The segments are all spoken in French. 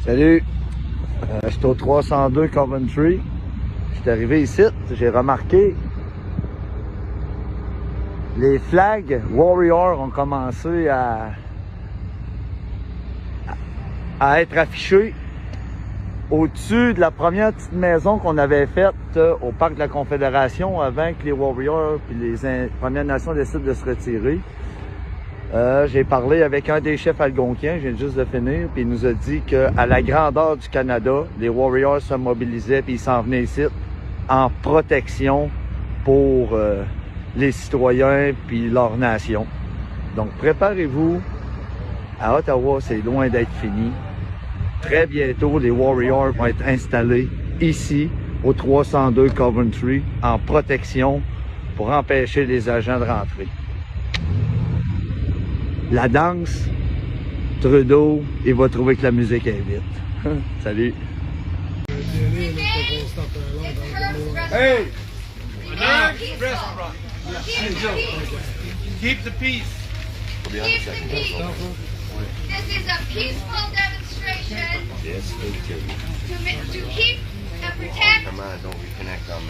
Salut, je suis au 302 Coventry. Je suis arrivé ici, j'ai remarqué les flags Warrior ont commencé à être affichés au-dessus de la première petite maison qu'on avait faite au Parc de la Confédération avant que les Warriors et les Premières Nations décident de se retirer. J'ai parlé avec un des chefs algonquiens, je viens juste de finir, puis il nous a dit qu'à la grandeur du Canada, les Warriors se mobilisaient puis ils s'en venaient ici en protection pour les citoyens puis leur nation. Donc préparez-vous, à Ottawa, c'est loin d'être fini. Très bientôt, les Warriors vont être installés ici, au 302 Coventry, en protection pour empêcher les agents de rentrer. La danse, Trudeau, il va trouver que la musique est vite. Salut. Hey! Restaurant. Keep the peace. Keep the peace. This is a peaceful demonstration to keep and protect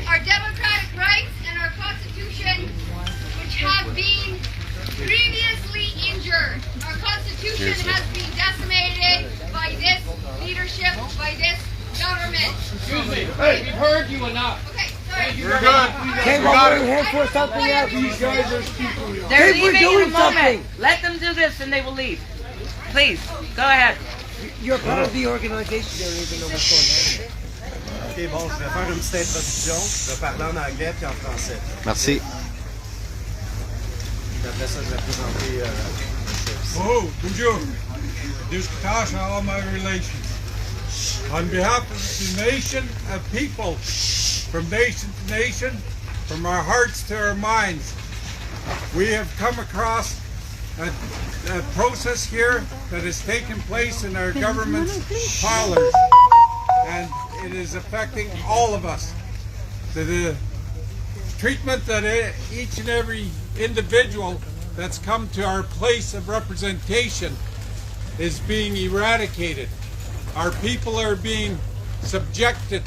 our democratic rights and our Constitution, which have been previously injured. Our Constitution has been decimated by this leadership, by this government. Excuse me. Hey, we've heard you enough. Okay, sorry. You're good. Can't go ahead for something else. These guys are stupid. They're Hey, we're leaving doing in a moment. something. Let them do this and they will leave. Please, go ahead. You're part of the organization, you don't even know what's going on. Ok, bon, je vais faire une petite introduction. Je vais parler en anglais puis en français. Merci. Puis après ça, je vais présenter Oh, bonjour. Discussion all my relations. On behalf of the nation of people, from nation to nation, from our hearts to our minds, we have come across a process here that has taken place in our government's parlors, and it is affecting all of us. The treatment that each and every individual that's come to our place of representation is being eradicated. Our people are being subjected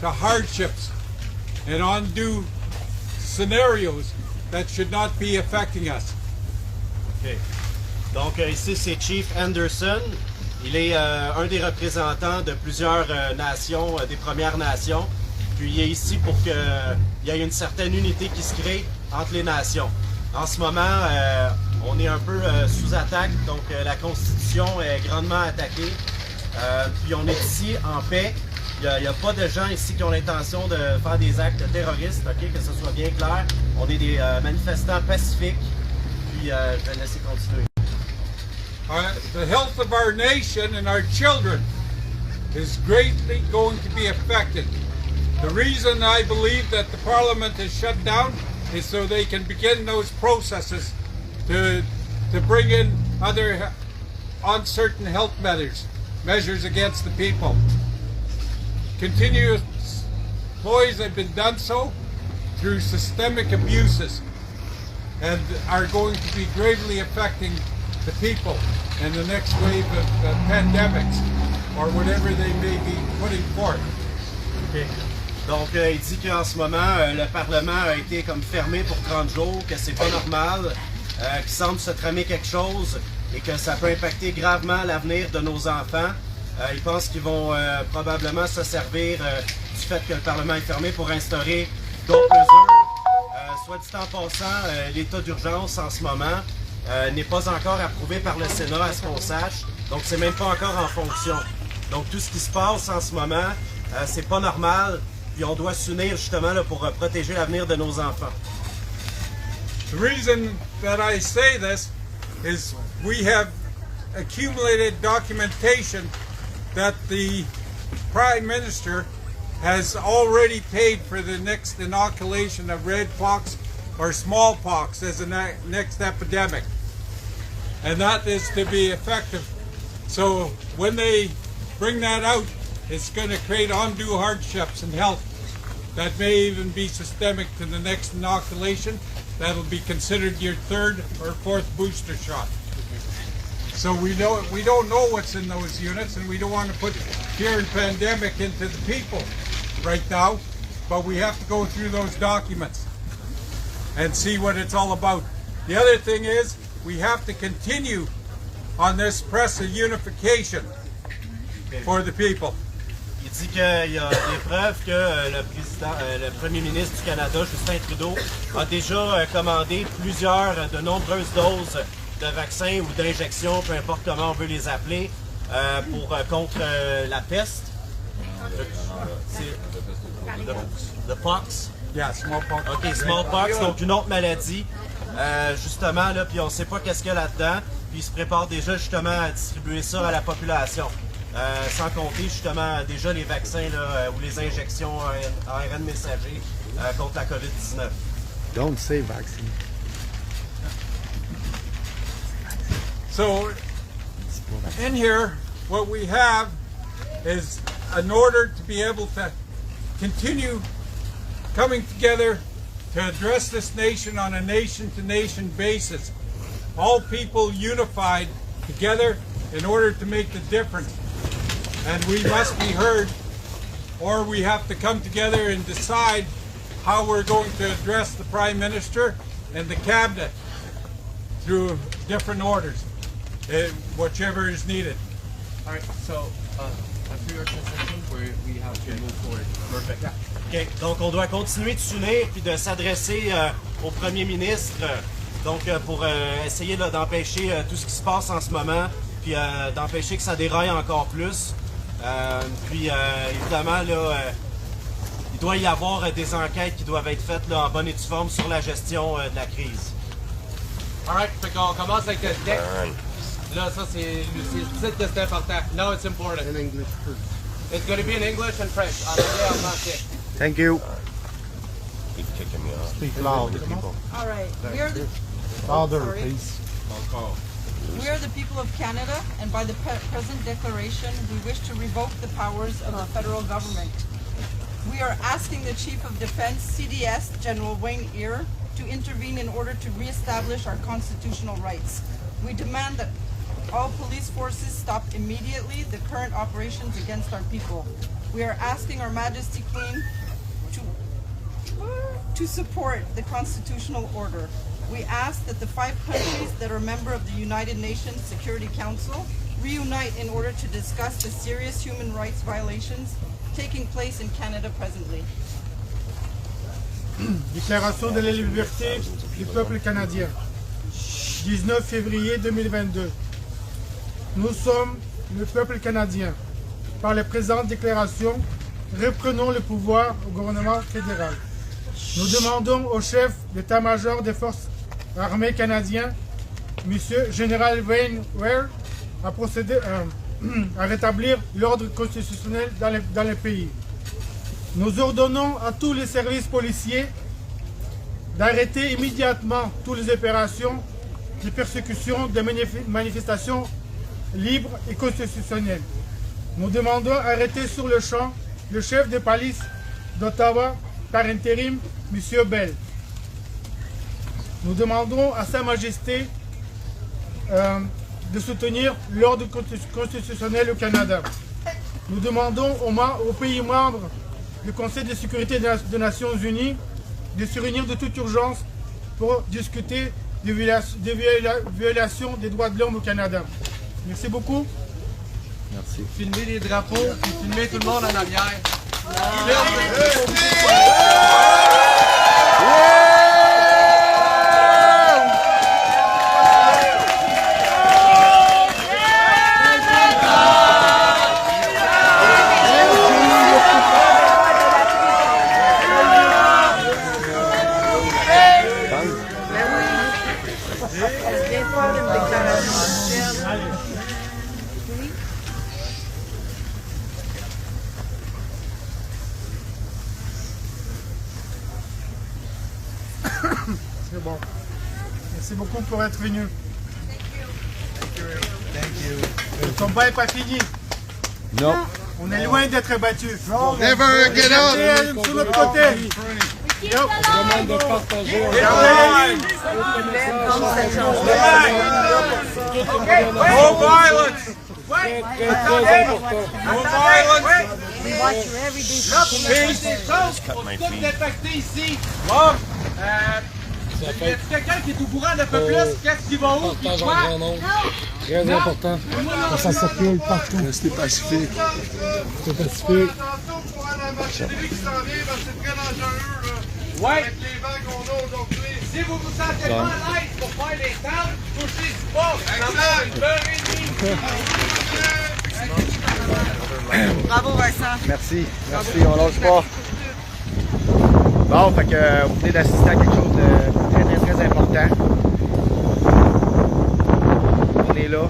to hardships and undue scenarios that should not be affecting us. OK. Donc ici, c'est Chief Anderson. Il est un des représentants de plusieurs nations, des Premières Nations. Puis il est ici pour qu'il y ait une certaine unité qui se crée entre les nations. En ce moment, on est un peu sous attaque, donc la Constitution est grandement attaquée. Puis on est ici en paix. Il n'y a pas de gens ici qui ont l'intention de faire des actes terroristes, ok, que ce soit bien clair. On est des manifestants pacifiques. Puis je vais laisser continuer. The health of our nation and our children is greatly going to be affected. The reason I believe that the Parliament is shut down is so they can begin those processes to bring in other uncertain health measures against the people. Continuous ploys have been done so through systemic abuses and are going to be gravely affecting the people in the next wave of pandemics or whatever they may be putting forth. Okay. Donc, il dit qu'en ce moment, le Parlement a été comme fermé pour 30 jours, que c'est pas normal, qu'il semble se tramer quelque chose et que ça peut impacter gravement l'avenir de nos enfants. Ils pensent qu'ils vont probablement se servir du fait que le Parlement est fermé pour instaurer d'autres mesures. Soit dit en passant, l'état d'urgence en ce moment n'est pas encore approuvé par le Sénat à ce qu'on sache, donc c'est même pas encore en fonction. Donc tout ce qui se passe en ce moment, c'est pas normal. Puis on doit s'unir justement là, pour protéger l'avenir de nos enfants. The reason that I say this is we have accumulated documentation that the Prime Minister has already paid for the next inoculation of red pox or smallpox as the next epidemic. And that is to be effective. So when they bring that out, it's going to create undue hardships in health that may even be systemic to the next inoculation. That'll be considered your third or fourth booster shot. So we don't know what's in those units, and we don't want to put fear and pandemic into the people right now, but we have to go through those documents and see what it's all about. The other thing is, we have to continue on this press of unification for the people. Il dit qu'il y a des preuves que le premier ministre du Canada, Justin Trudeau, a déjà commandé de nombreuses doses de vaccins ou d'injections, peu importe comment on veut les appeler, contre la peste. Le pox. Yeah, smallpox. OK, smallpox, donc une autre maladie. Justement, là, puis on ne sait pas qu'est-ce qu'il y a là-dedans. Puis il se prépare déjà justement à distribuer ça à la population. Sans compter justement déjà les vaccins là, ou les injections ARN messager contre la COVID-19. Don't say vaccine. So, in here, what we have is in order to be able to continue coming together to address this nation on a nation-to-nation basis, all people unified together in order to make the difference. And we must be heard, or we have to come together and decide how we're going to address the Prime Minister and the Cabinet through different orders, whichever is needed. All right, so after your transition, we have to move forward. Perfect. Okay. Donc, on doit continuer de s'unir puis de s'adresser au premier ministre pour essayer d'empêcher tout ce qui se passe en ce moment puis d'empêcher que ça déraille encore plus. Évidemment, là, il doit y avoir des enquêtes qui doivent être faites là, en bonne et due forme sur la gestion de la crise. All right, fait qu'on commence avec le deck. Là, ça, c'est le titre que c'est important. No, it's important. In English. It's going to be in English and French. En anglais, en français. Thank you. Keep kicking me off. Speak loud, people. All right. We are the Louder, please. We are the people of Canada, and by the present declaration, we wish to revoke the powers of the federal government. We are asking the Chief of Defense, CDS, General Wayne Eyre, to intervene in order to reestablish our constitutional rights. We demand that all police forces stop immediately the current operations against our people. We are asking Our Majesty Queen to support the constitutional order. We ask that the 5 countries that are member of the United Nations Security Council reunite in order to discuss the serious human rights violations taking place in Canada presently. Déclaration de la liberté du peuple canadien. 19 février 2022. Nous sommes le peuple canadien. Par la présente déclaration, reprenons le pouvoir au gouvernement fédéral. Nous demandons au chef d'état-major des forces armées canadiennes, M. Général Wayne Eyre, à procéder à rétablir l'ordre constitutionnel dans le pays. Nous ordonnons à tous les services policiers d'arrêter immédiatement toutes les opérations de persécution des manifestations libres et constitutionnelles. Nous demandons d'arrêter sur le champ le chef de police d'Ottawa par intérim, M. Bell. Nous demandons à Sa Majesté de soutenir l'ordre constitutionnel au Canada. Nous demandons aux pays membres du Conseil de sécurité des Nations Unies de se réunir de toute urgence pour discuter des violations des droits de l'homme au Canada. Merci beaucoup. Merci. Filmer les drapeaux, puis filmer tout le monde en arrière. C'est bon. Merci beaucoup pour être venu. Le combat n'est pas fini. Non. On est loin d'être battu. Never get up. Sur notre côté. Keep the law. No violence! No violence! We watch you every day. Pour tout détecter ici. Bon, y a quelqu'un qui est au courant d'un peu plus? Qu'est-ce qui va où? Puis quoi? Très important. Ça circule partout. Restez pacifique. Restez pacifique. Attention pour la machinerie qui s'en vient, parce que c'est très dangereux, là. Ouais. Avec les vents qu'on a aujourd'hui. Si vous vous sentez pas à l'aise pour faire des tentes, touchez-y pas. Exact. Une heure et demie. Bravo Vincent. Merci, on lâche pas. Bon, fait que vous venez d'assister à quelque chose de très important. On est là,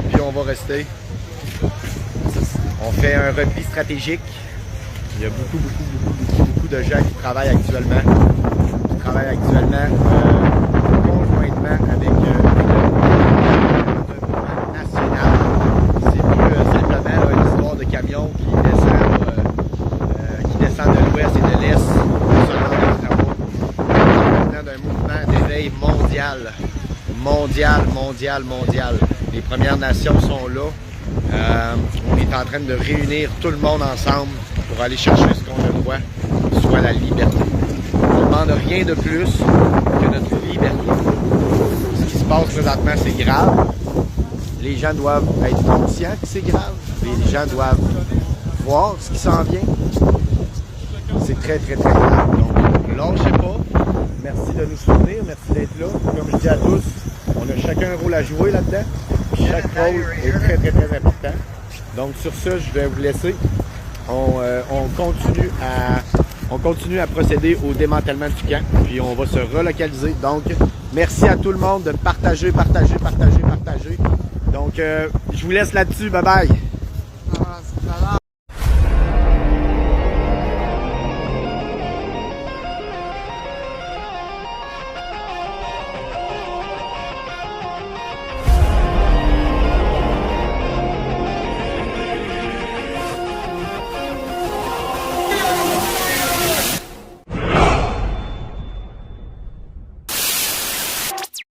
puis on va rester. On fait un repli stratégique. Il y a beaucoup de gens qui travaillent actuellement. Conjointement avec le gouvernement national. C'est plus simplement là, une histoire de camions qui descend de l'ouest et de l'est selon les travaux. On est d'un mouvement d'éveil mondial. Les Premières Nations sont là. On est en train de réunir tout le monde ensemble pour aller chercher ce qu'on a droit, soit la liberté. On ne demande rien de plus que notre liberté. Ce qui se passe présentement, c'est grave. Les gens doivent être conscients que c'est grave. Les gens doivent voir ce qui s'en vient. C'est très grave. Donc, lâchez pas. Merci de nous soutenir. Merci d'être là. Comme je dis à tous, on a chacun un rôle à jouer là-dedans. Chaque rôle est très important. Donc, sur ce, je vais vous laisser. On continue à procéder au démantèlement du camp. Puis, on va se relocaliser. Donc, merci à tout le monde de partager. Donc, je vous laisse là-dessus. Bye bye.